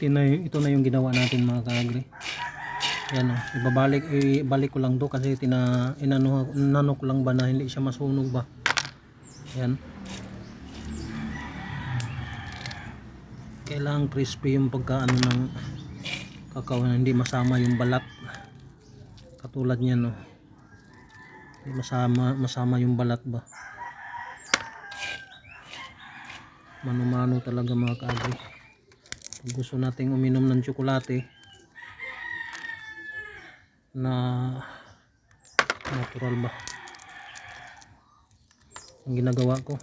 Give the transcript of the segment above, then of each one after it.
ito na yung ginawa natin mga kaagri. Yan o, ibalik ko lang to kasi inano ko lang ba na hindi siya masunog ba. Yan. Kailangan crispy yung pagkaano ng kakao na hindi masama yung balat. Katulad niyan no. Hindi masama yung balat ba. Mano-mano talaga mga kaagri. Kung gusto nating uminom ng tsokolate na natural ba, ang ginagawa ko,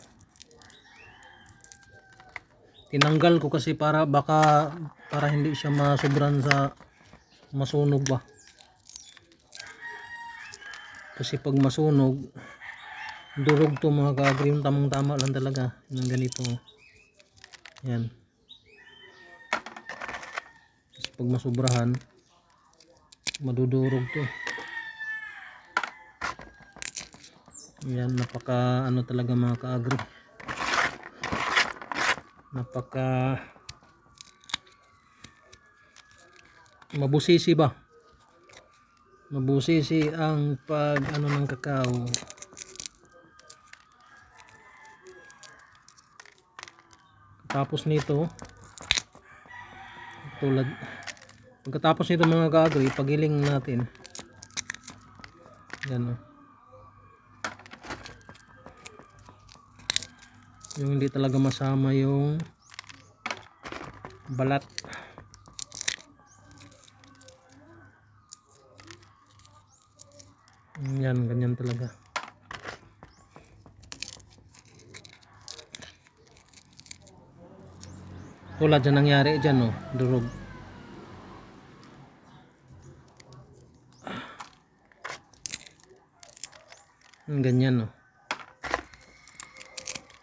tinanggal ko kasi para hindi siya masobran sa masunog ba. Kasi pag masunog, durog to mga kaagri. Yung tamang tama lang talaga ng ganito. Yan. Kasi pag masobrahan, madudurog to. Yan, napaka ano talaga mga kaagri. Napaka mabusisi ba? Mabusisi ang pag ano ng kakao. Tapos nito, pagkatapos nito mga kaagri, pagiling natin. Yan o. Yung hindi talaga masama yung balat. Yan, ganyan talaga. Tulad dyan nangyari dyan oh, durog. Ganyan oh.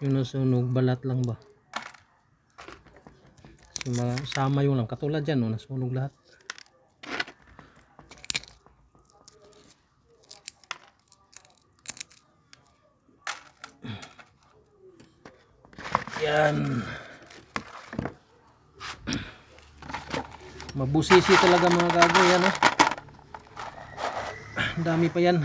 Yung nasunog, balat lang ba. So, masama yung lang. Katulad dyan oh, nasunog lahat. Yan. Mabusisi talaga mga gago yan oh. Dami pa yan.